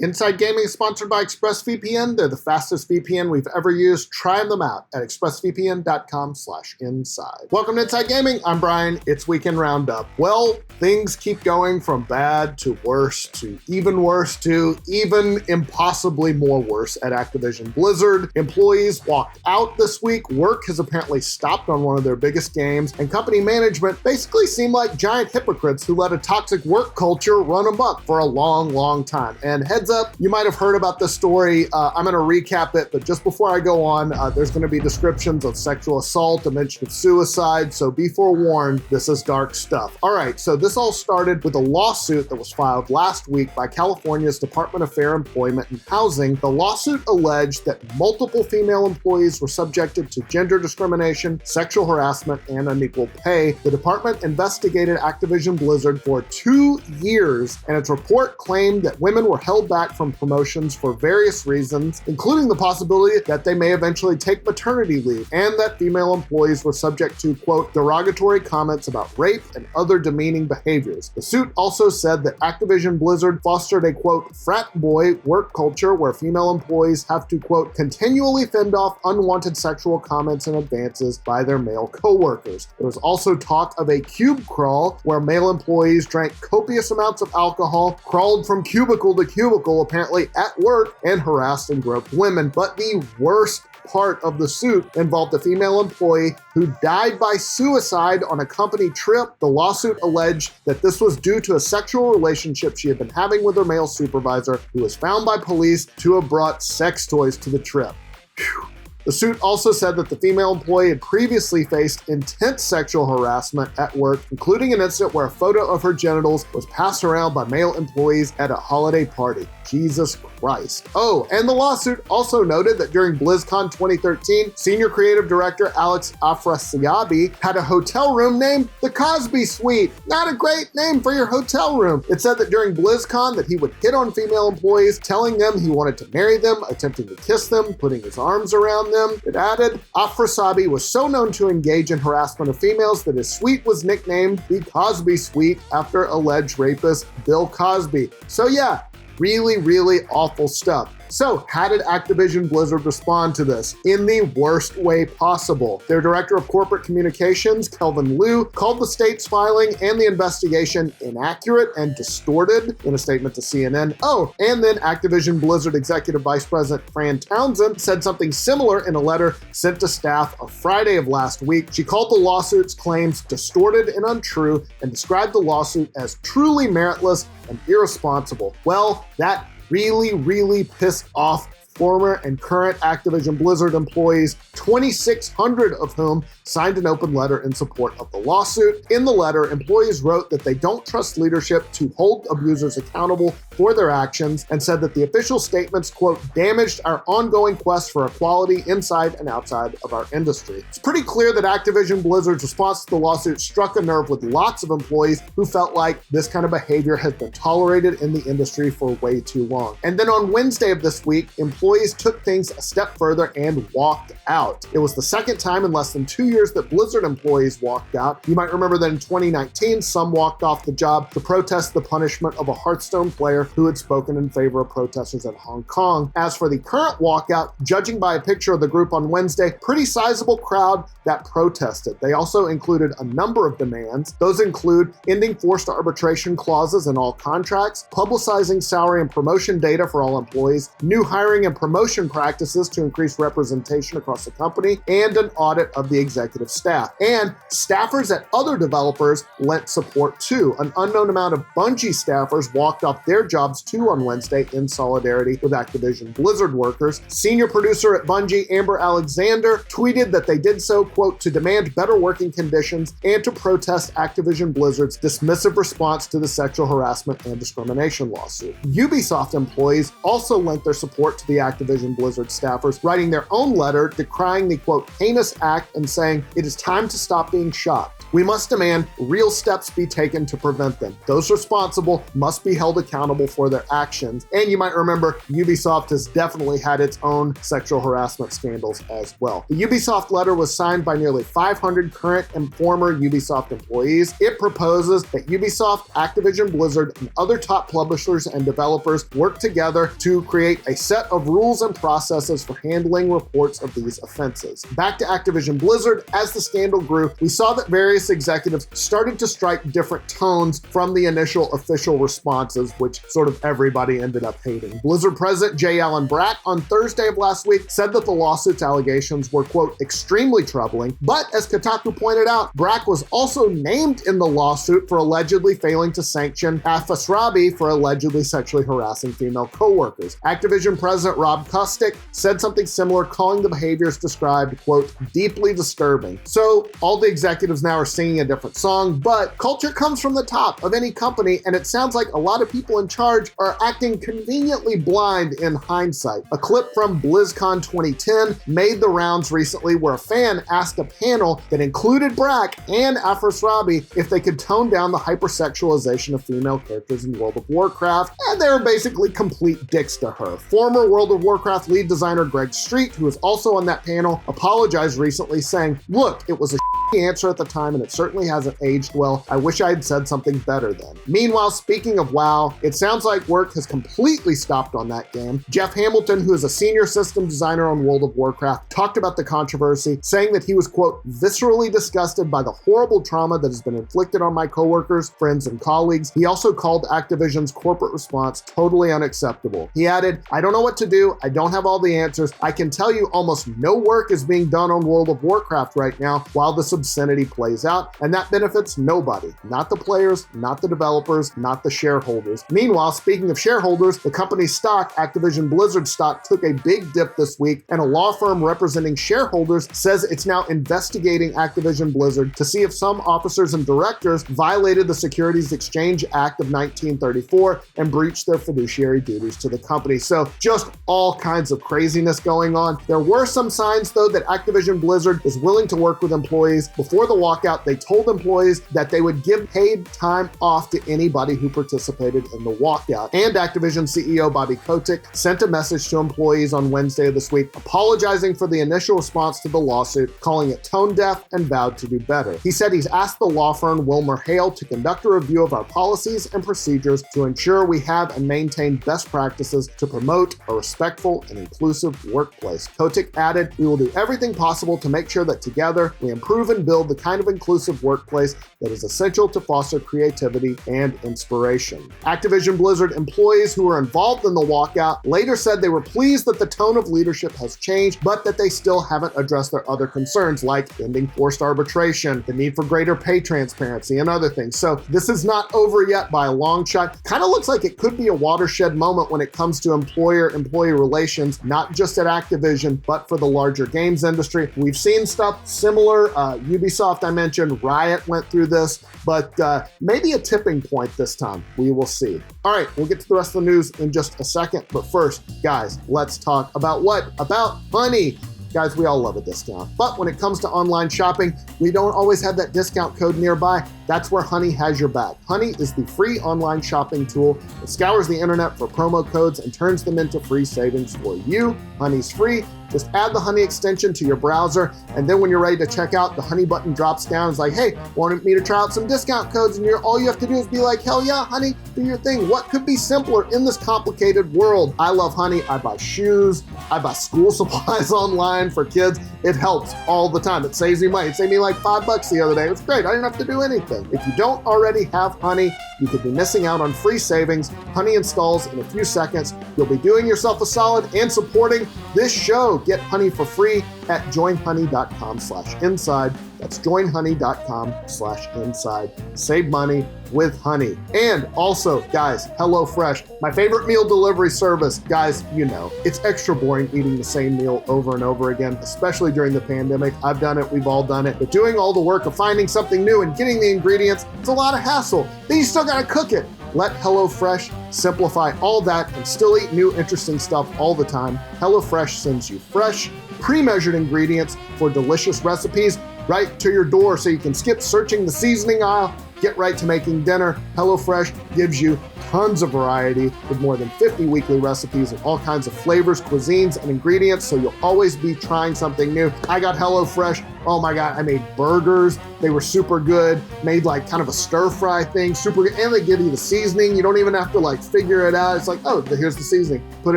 Inside Gaming is sponsored by ExpressVPN. They're the fastest VPN we've ever used. Try them out at expressvpn.com/inside. Welcome to Inside Gaming. I'm Brian. It's Weekend Roundup. Well, things keep going from bad to worse to even impossibly more worse at Activision Blizzard. Employees walked out this week. Work has apparently stopped on one of their biggest games, and company management basically seemed like giant hypocrites who let a toxic work culture run amok for a long time. And heads up, you might have heard about this story. I'm going to recap it, but just before I go on, there's going to be descriptions of sexual assault, a mention of suicide, so be forewarned, this is dark stuff. All right, so this all started with a lawsuit that was filed last week by California's Department of Fair Employment and Housing. The lawsuit alleged that multiple female employees were subjected to gender discrimination, sexual harassment, and unequal pay. The department investigated Activision Blizzard for 2 years, and its report claimed that women were held back from promotions for various reasons, including the possibility that they may eventually take maternity leave, and that female employees were subject to, quote, derogatory comments about rape and other demeaning behaviors. The suit also said that Activision Blizzard fostered a, quote, frat boy work culture where female employees have to, quote, continually fend off unwanted sexual comments and advances by their male coworkers. There was also talk of a cube crawl where male employees drank copious amounts of alcohol, crawled from cubicle to cubicle apparently at work, and harassed and groped women. But the worst part of the suit involved a female employee who died by suicide on a company trip. The lawsuit alleged that this was due to a sexual relationship she had been having with her male supervisor, who was found by police to have brought sex toys to the trip. Phew. The suit also said that the female employee had previously faced intense sexual harassment at work, including an incident where a photo of her genitals was passed around by male employees at a holiday party. Jesus Christ. Oh, and the lawsuit also noted that during BlizzCon 2013, Senior Creative Director Alex Afrasiabi had a hotel room named the Cosby Suite. Not a great name for your hotel room. It said that during BlizzCon that he would hit on female employees, telling them he wanted to marry them, attempting to kiss them, putting his arms around them. It added, Afrasiabi was so known to engage in harassment of females that his suite was nicknamed the Cosby Suite after alleged rapist Bill Cosby. So yeah, really awful stuff. So, how did Activision Blizzard respond to this? In the worst way possible. Their director of corporate communications, Kelvin Liu, called the state's filing and the investigation inaccurate and distorted in a statement to CNN. Oh, and then Activision Blizzard Executive Vice President Fran Townsend said something similar in a letter sent to staff on Friday of last week. She called the lawsuit's claims distorted and untrue and described the lawsuit as truly meritless and irresponsible. Well, that really pissed off former and current Activision Blizzard employees, 2,600 of whom signed an open letter in support of the lawsuit. In the letter, employees wrote that they don't trust leadership to hold abusers accountable for their actions, and said that the official statements, quote, damaged our ongoing quest for equality inside and outside of our industry. It's pretty clear that Activision Blizzard's response to the lawsuit struck a nerve with lots of employees who felt like this kind of behavior has been tolerated in the industry for way too long. And then on Wednesday of this week, employees took things a step further and walked out. It was the second time in less than 2 years that Blizzard employees walked out. You might remember that in 2019, some walked off the job to protest the punishment of a Hearthstone player who had spoken in favor of protesters in Hong Kong. As for the current walkout, judging by a picture of the group on Wednesday, pretty sizable crowd that protested. They also included a number of demands. Those include ending forced arbitration clauses in all contracts, publicizing salary and promotion data for all employees, new hiring and promotion practices to increase representation across the company, and an audit of the executive staff. And staffers at other developers lent support too. An unknown amount of Bungie staffers walked off their jobs too on Wednesday in solidarity with Activision Blizzard workers. Senior producer at Bungie, Amber Alexander, tweeted that they did so, quote, to demand better working conditions and to protest Activision Blizzard's dismissive response to the sexual harassment and discrimination lawsuit. Ubisoft employees also lent their support to the Activision Blizzard staffers, writing their own letter decrying the, quote, heinous act and saying, it is time to stop being shocked. We must demand real steps be taken to prevent them. Those responsible must be held accountable for their actions. And you might remember, Ubisoft has definitely had its own sexual harassment scandals as well. The Ubisoft letter was signed by nearly 500 current and former Ubisoft employees. It proposes that Ubisoft, Activision Blizzard, and other top publishers and developers work together to create a set of rules and processes for handling reports of these offenses. Back to Activision Blizzard, as the scandal grew, we saw that various executives started to strike different tones from the initial official responses, which sort of everybody ended up hating. Blizzard President J. Allen Brack on Thursday of last week said that the lawsuit's allegations were, quote, extremely troubling, but as Kotaku pointed out, Brack was also named in the lawsuit for allegedly failing to sanction Afas Rabi for allegedly sexually harassing female co-workers. Activision President Rob Kostick said something similar, calling the behaviors described, quote, deeply disturbing. So all the executives now are singing a different song, but culture comes from the top of any company, and it sounds like a lot of people in charge are acting conveniently blind in hindsight. A clip from BlizzCon 2010 made the rounds recently where a fan asked a panel that included Brack and Afras Rabi if they could tone down the hypersexualization of female characters in World of Warcraft, and they were basically complete dicks to her. Former World of Warcraft lead designer Greg Street, who was also on that panel, apologized recently, saying, look, it was a answer at the time, and it certainly hasn't aged well. I wish I had said something better then. Meanwhile, speaking of WoW, it sounds like work has completely stopped on that game. Jeff Hamilton, who is a senior system designer on World of Warcraft, talked about the controversy, saying that he was, quote, viscerally disgusted by the horrible trauma that has been inflicted on my coworkers, friends, and colleagues. He also called Activision's corporate response totally unacceptable. He added, I don't know what to do. I don't have all the answers. I can tell you almost no work is being done on World of Warcraft right now while this obscenity plays out, and that benefits nobody. Not the players, not the developers, not the shareholders. Meanwhile, speaking of shareholders, the company's stock, Activision Blizzard stock, took a big dip this week, and a law firm representing shareholders says it's now investigating Activision Blizzard to see if some officers and directors violated the Securities Exchange Act of 1934 and breached their fiduciary duties to the company. So just all kinds of craziness going on. There were some signs, though, that Activision Blizzard is willing to work with employees. Before the walkout, they told employees that they would give paid time off to anybody who participated in the walkout. And Activision CEO Bobby Kotick sent a message to employees on Wednesday of this week, apologizing for the initial response to the lawsuit, calling it tone deaf, and vowed to do better. He said he's asked the law firm Wilmer Hale to conduct a review of our policies and procedures to ensure we have and maintain best practices to promote a respectful and inclusive workplace. Kotick added, we will do everything possible to make sure that together we improve and build the kind of inclusive workplace that is essential to foster creativity and inspiration. Activision Blizzard employees who were involved in the walkout later said they were pleased that the tone of leadership has changed, but that they still haven't addressed their other concerns like ending forced arbitration, the need for greater pay transparency, and other things. So this is not over yet by a long shot. Kind of looks like it could be a watershed moment when it comes to employer-employee relations, not just at Activision, but for the larger games industry. We've seen stuff similar. Ubisoft, I mentioned, Riot went through this, but maybe a tipping point this time. We will see. All right, we'll get to the rest of the news in just a second, but first, guys, let's talk about what? About Honey. Guys, we all love a discount. But when it comes to online shopping, we don't always have that discount code nearby. That's where Honey has your back. Honey is the free online shopping tool that scours the internet for promo codes and turns them into free savings for you. Honey's free. Just add the Honey extension to your browser, and then when you're ready to check out, the Honey button drops down. It's like, hey, want me to try out some discount codes? And all you have to do is be like, hell yeah, Honey, do your thing. What could be simpler in this complicated world? I love Honey. I buy shoes. I buy school supplies online for kids. It helps all the time. It saves me money. It saved me like $5 the other day. It was great. I didn't have to do anything. If you don't already have Honey, you could be missing out on free savings. Honey installs in a few seconds. You'll be doing yourself a solid and supporting this show. Get Honey for free at joinhoney.com/inside. That's joinhoney.com/inside. Save money with Honey. And also, guys, HelloFresh, my favorite meal delivery service. Guys, you know, it's extra boring eating the same meal over and over again, especially during the pandemic. I've done it. We've all done it. But doing all the work of finding something new and getting the ingredients, it's a lot of hassle. Then you still got to cook it. Let HelloFresh simplify all that and still eat new, interesting stuff all the time. HelloFresh sends you fresh, pre-measured ingredients for delicious recipes right to your door so you can skip searching the seasoning aisle. Get right to making dinner. HelloFresh gives you tons of variety with more than 50 weekly recipes and all kinds of flavors, cuisines, and ingredients, so you'll always be trying something new. I got HelloFresh. Oh my God, I made burgers. They were super good. Made like kind of a stir fry thing, super good. And they give you the seasoning. You don't even have to like figure it out. It's like, oh, here's the seasoning. Put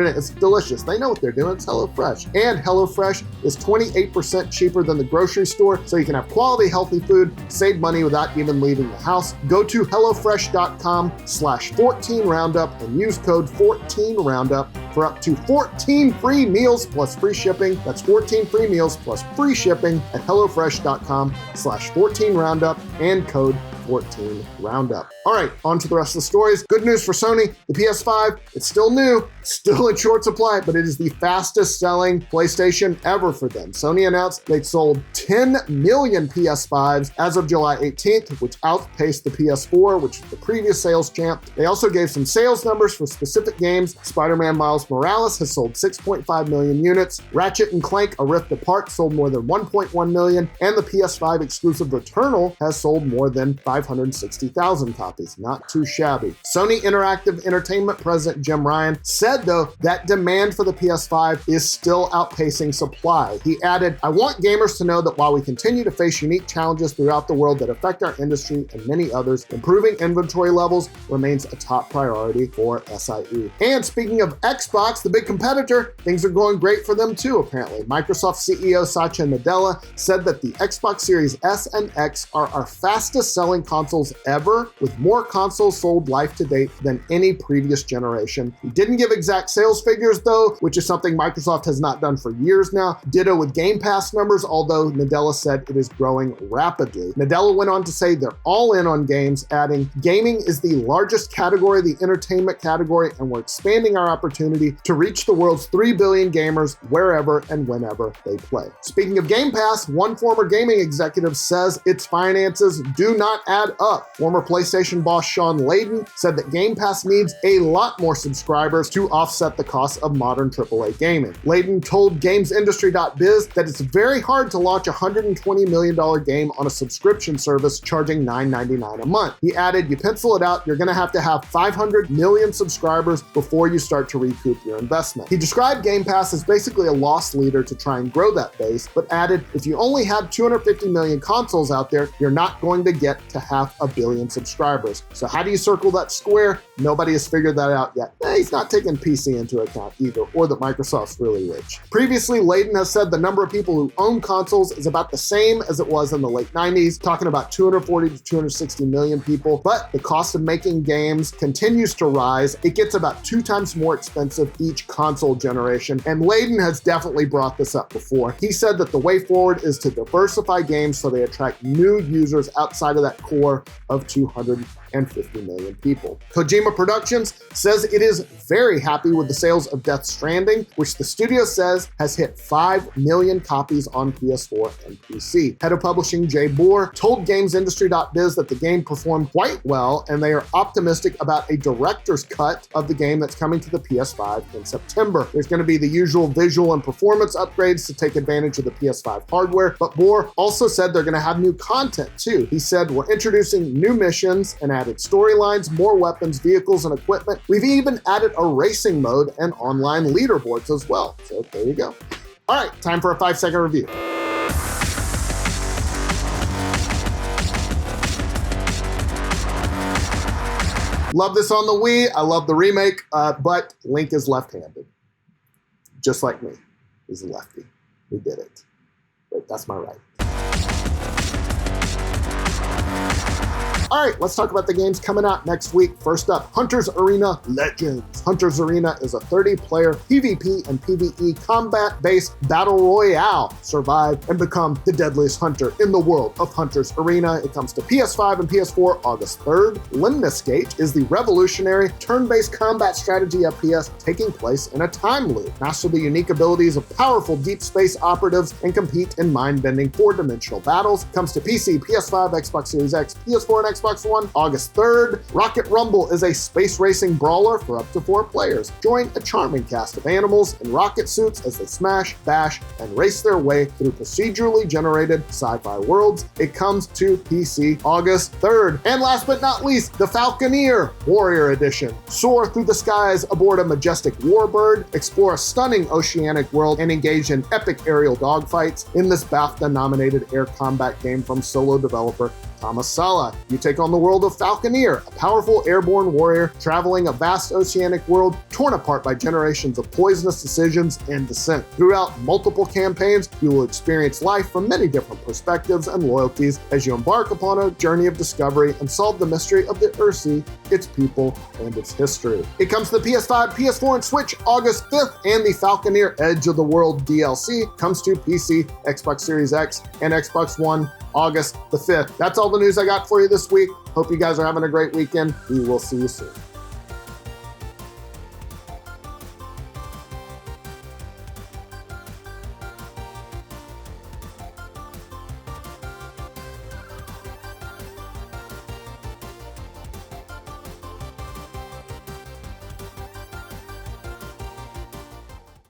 it in. It's delicious. They know what they're doing. It's HelloFresh. And HelloFresh is 28% cheaper than the grocery store, so you can have quality, healthy food, save money without even leaving the house. Go to HelloFresh.com/14Roundup and use code 14Roundup for up to 14 free meals plus free shipping. That's 14 free meals plus free shipping at HelloFresh.com/14Roundup and code 14Roundup. All right, on to the rest of the stories. Good news for Sony. The PS5, it's still new, still in short supply, but it is the fastest selling PlayStation ever for them. Sony announced they'd sold 10 million PS5s as of July 18th, which outpaced the PS4, which was the previous sales champ. They also gave some sales numbers for specific games. Spider-Man Miles Morales has sold 6.5 million units. Ratchet & Clank: A Rift Apart sold more than 1.1 million, and the PS5 exclusive Returnal has sold more than 560,000 copies. Not too shabby. Sony Interactive Entertainment President Jim Ryan said, though, that demand for the PS5 is still outpacing supply. He added, "I want gamers to know that while we continue to face unique challenges throughout the world that affect our industry and many others, improving inventory levels remains a top priority for SIE." And speaking of Xbox, the big competitor, things are going great for them too, apparently. Microsoft CEO Satya Nadella said that the Xbox Series S and X are our fastest selling consoles ever, with more consoles sold life to date than any previous generation. He didn't give exact sales figures though, which is something Microsoft has not done for years now. Ditto with Game Pass numbers, although Nadella said it is growing rapidly. Nadella went on to say they're all in on games, adding, "Gaming is the largest category, the entertainment category, and we're expanding our opportunity to reach the world's 3 billion gamers wherever and whenever they play." Speaking of Game Pass, one former gaming executive says its finances do not add up. Former PlayStation boss Sean Layden said that Game Pass needs a lot more subscribers to offset the cost of modern AAA gaming. Layden told GamesIndustry.biz that it's very hard to launch a $120 million game on a subscription service charging $9.99 a month. He added, "You pencil it out, you're going to have 500 million subscribers before you start to recoup your investment." He described Game Pass as basically a loss leader to try and grow that base, but added, "If you only have 250 million consoles out there, you're not going to get to 500 million subscribers. So how do you circle that square? Nobody has figured that out yet." He's not taking PC into account either, or that Microsoft's really rich. Previously, Layden has said the number of people who own consoles is about the same as it was in the late 90s, talking about 240 to 260 million people, but the cost of making games continues to rise. It gets about 2 times more expensive each console generation, and Layden has definitely brought this up before. He said that the way forward is to diversify games so they attract new users outside of that core of 250 million people. Kojima Productions says it is very happy with the sales of Death Stranding, which the studio says has hit 5 million copies on PS4 and PC. Head of publishing Jay Bohr told GamesIndustry.biz that the game performed quite well, and they are optimistic about a director's cut of the game that's coming to the PS5 in September. There's going to be the usual visual and performance upgrades to take advantage of the PS5 hardware, but Bohr also said they're going to have new content too. He said, "We're introducing new missions and added storylines, more weapons, vehicles, and equipment. We've even added a racing mode and online leaderboards as well." So there you go. All right, time for a 5-second review. Love this on the Wii. I love the remake, but Link is left-handed. Just like me. He's a lefty. We did it. But that's my right. All right, let's talk about the games coming out next week. First up, Hunter's Arena Legends. Hunter's Arena is a 30-player PvP and PvE combat-based battle royale. Survive and become the deadliest hunter in the world of Hunter's Arena. It comes to PS5 and PS4 August 3rd. Limnus Gate is the revolutionary turn-based combat strategy FPS taking place in a time loop. Master the unique abilities of powerful deep space operatives and compete in mind-bending 4-dimensional battles. Comes to PC, PS5, Xbox Series X, PS4, and Xbox Xbox One, August 3rd. Rocket Rumble is a space racing brawler for up to 4 players. Join a charming cast of animals in rocket suits as they smash, bash, and race their way through procedurally generated sci-fi worlds. It comes to PC August 3rd. And last but not least, The Falconeer Warrior Edition. Soar through the skies aboard a majestic warbird, explore a stunning oceanic world, and engage in epic aerial dogfights in this BAFTA-nominated air combat game from solo developer Thomas Sala. You take on the world of Falconeer, a powerful airborne warrior traveling a vast oceanic world torn apart by generations of poisonous decisions and dissent. Throughout multiple campaigns, you will experience life from many different perspectives and loyalties as you embark upon a journey of discovery and solve the mystery of the Earthsea, its people, and its history. It comes to the PS5, PS4, and Switch August 5th, and the Falconeer Edge of the World DLC comes to PC, Xbox Series X, and Xbox One August the 5th. That's all the news I got for you this week. Hope you guys are having a great weekend. We will see you soon.